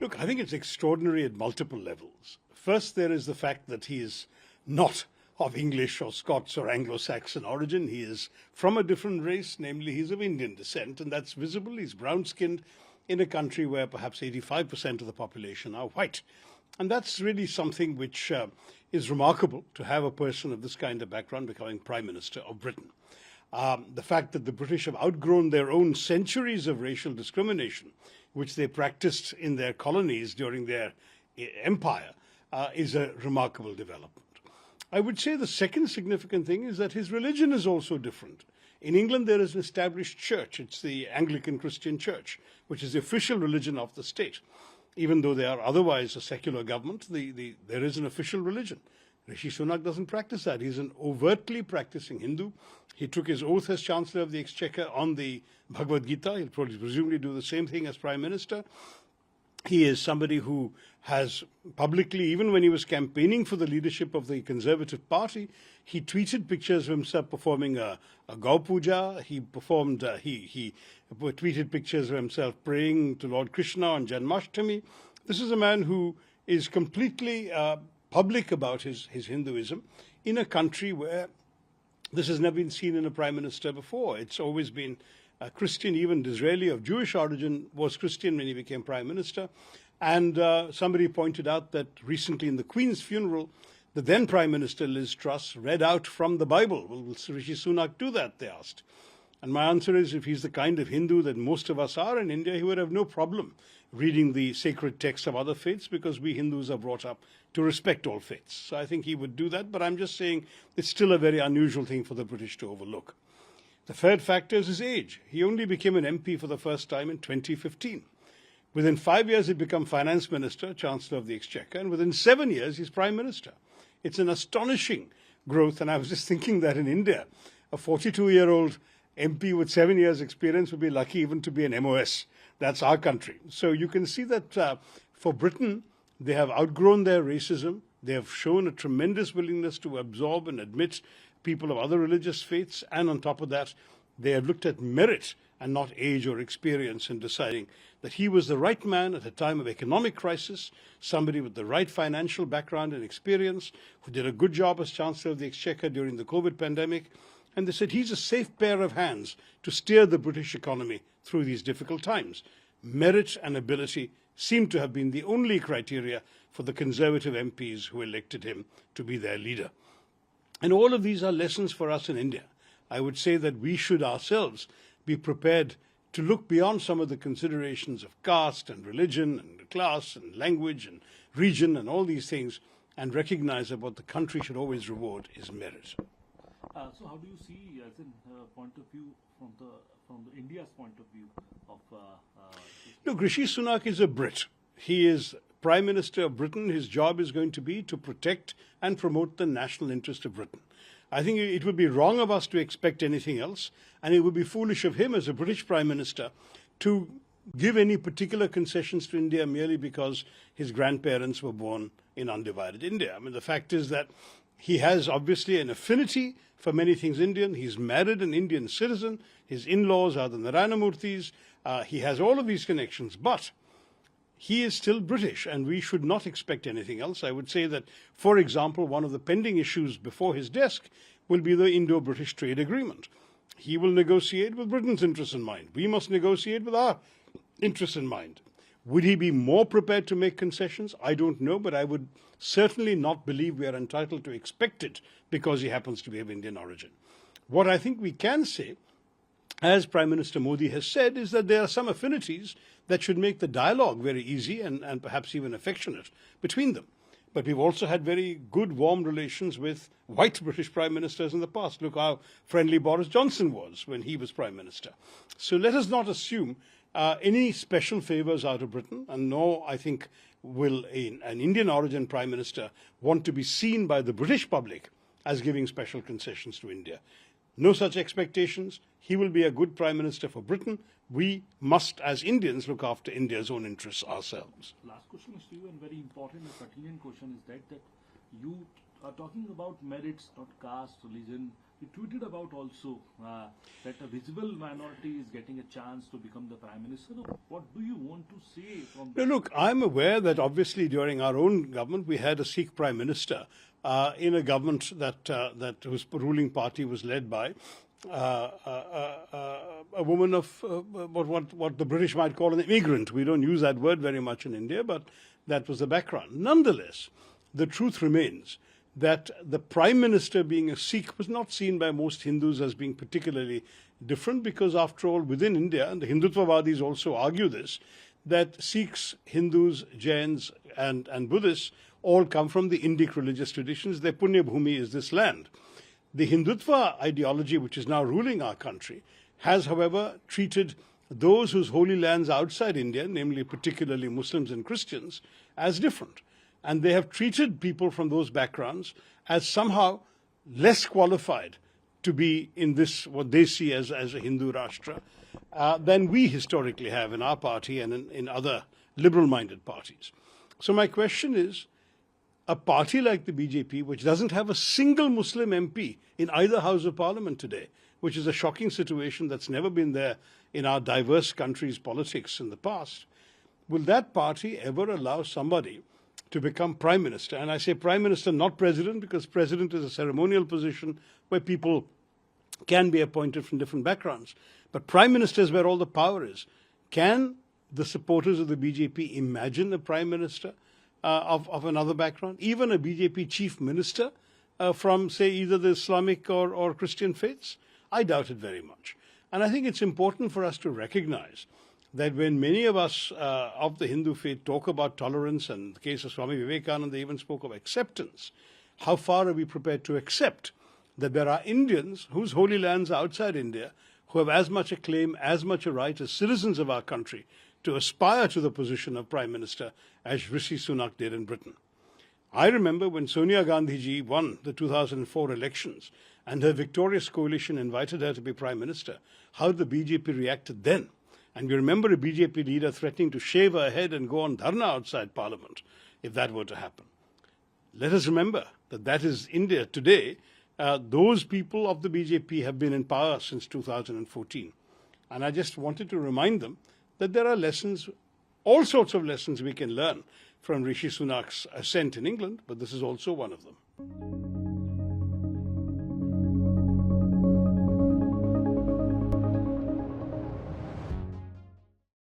Look, I think it's extraordinary at multiple levels. First, there is the fact that he is not of English or Scots or Anglo-Saxon origin. He is from a different race, namely he's of Indian descent, and that's visible. He's brown-skinned in a country where perhaps 85% of the population are white. And that's really something which is remarkable, to have a person of this kind of background becoming Prime Minister of Britain. The fact that the British have outgrown their own centuries of racial discrimination, which they practiced in their colonies during their empire, is a remarkable development. I would say the second significant thing is that his religion is also different. In England, there is an established church. It's the Anglican Christian Church, which is the official religion of the state. Even though they are otherwise a secular government, there is an official religion. Rishi Sunak doesn't practice that. He's an overtly practicing Hindu. He took his oath as Chancellor of the Exchequer on the Bhagavad Gita. He'll probably presumably do the same thing as Prime Minister. He is somebody who has publicly, even when he was campaigning for the leadership of the Conservative Party, he tweeted pictures of himself performing a Gau Puja. He tweeted pictures of himself praying to Lord Krishna on Janmashtami. This is a man who is completely public about his Hinduism in a country where this has never been seen in a prime minister before. It's always been Christian. Even Disraeli, of Jewish origin, was Christian when he became prime minister. And somebody pointed out that recently in the Queen's funeral, the then Prime Minister Liz Truss read out from the Bible. Will Rishi Sunak do that, they asked. And my answer is, if he's the kind of Hindu that most of us are in India, he would have no problem reading the sacred texts of other faiths, because we Hindus are brought up to respect all faiths. So I think he would do that, but I'm just saying it's still a very unusual thing for the British to overlook. The third factor is his age. He only became an MP for the first time in 2015. Within 5 years, he'd become Finance Minister, Chancellor of the Exchequer, and within 7 years, he's Prime Minister. It's an astonishing growth, and I was just thinking that in India, a 42-year-old MP with 7 years' experience would be lucky even to be an MOS. That's our country. So you can see that for Britain, they have outgrown their racism. They have shown a tremendous willingness to absorb and admit people of other religious faiths. And on top of that, they have looked at merit and not age or experience in deciding that he was the right man at a time of economic crisis, somebody with the right financial background and experience, who did a good job as Chancellor of the Exchequer during the COVID pandemic. And they said he's a safe pair of hands to steer the British economy through these difficult times. Merit and ability seem to have been the only criteria for the Conservative MPs who elected him to be their leader. And all of these are lessons for us in India. I would say that we should ourselves be prepared to look beyond some of the considerations of caste and religion and class and language and region and all these things, and recognize that what the country should always reward is merit. So how do you see, as in point of view, from the India's point of view of... Look, Rishi Sunak is a Brit. He is Prime Minister of Britain. His job is going to be to protect and promote the national interest of Britain. I think it would be wrong of us to expect anything else, and it would be foolish of him as a British Prime Minister to give any particular concessions to India merely because his grandparents were born in undivided India. I mean, the fact is that he has obviously an affinity for many things Indian. He's married an Indian citizen. His in-laws are the Narayana Murthis. He has all of these connections, but he is still British, and we should not expect anything else. I would say that, for example, one of the pending issues before his desk will be the Indo-British trade agreement. He will negotiate with Britain's interests in mind. We must negotiate with our interests in mind. Would he be more prepared to make concessions? I don't know, but I would certainly not believe we are entitled to expect it because he happens to be of Indian origin. What I think we can say, as Prime Minister Modi has said, is that there are some affinities that should make the dialogue very easy and perhaps even affectionate between them. But we've also had very good, warm relations with white British Prime Ministers in the past. Look how friendly Boris Johnson was when he was Prime Minister. So let us not assume any special favours out of Britain, and nor, I think, will an Indian origin Prime Minister want to be seen by the British public as giving special concessions to India. No such expectations. He will be a good Prime Minister for Britain. We must, as Indians, look after India's own interests ourselves. Last question is to you, and very important and pertinent question is that you talking about merits, not caste, religion, he tweeted about also that a visible minority is getting a chance to become the Prime Minister. So what do you want to say from No, that? look, I'm aware that obviously during our own government we had a Sikh Prime Minister in a government that whose ruling party was led by a woman of what the British might call an immigrant. We don't use that word very much in India, but that was the background. Nonetheless, the truth remains that the Prime Minister being a Sikh was not seen by most Hindus as being particularly different because, after all, within India, and the Hindutvavadis also argue this, that Sikhs, Hindus, Jains, and Buddhists all come from the Indic religious traditions. Their Punya Bhumi is this land. The Hindutva ideology, which is now ruling our country, has, however, treated those whose holy lands outside India, namely particularly Muslims and Christians, as different. And they have treated people from those backgrounds as somehow less qualified to be in this, what they see as a Hindu Rashtra, than we historically have in our party and in other liberal-minded parties. So my question is, a party like the BJP, which doesn't have a single Muslim MP in either House of Parliament today, which is a shocking situation that's never been there in our diverse country's politics in the past, will that party ever allow somebody to become Prime Minister? And I say Prime Minister, not President, because President is a ceremonial position where people can be appointed from different backgrounds. But Prime Minister is where all the power is. Can the supporters of the BJP imagine a Prime Minister of another background, even a BJP Chief Minister from, say, either the Islamic or Christian faiths? I doubt it very much. And I think it's important for us to recognize that when many of us of the Hindu faith talk about tolerance, and in the case of Swami Vivekananda, they even spoke of acceptance, how far are we prepared to accept that there are Indians whose holy lands are outside India who have as much a claim, as much a right as citizens of our country to aspire to the position of Prime Minister as Rishi Sunak did in Britain? I remember when Sonia Gandhi ji won the 2004 elections and her victorious coalition invited her to be Prime Minister, how the BJP reacted then. And we remember a BJP leader threatening to shave her head and go on dharna outside Parliament if that were to happen. Let us remember that that is India today. Those people of the BJP have been in power since 2014. And I just wanted to remind them that there are lessons, all sorts of lessons we can learn from Rishi Sunak's ascent in England, but this is also one of them.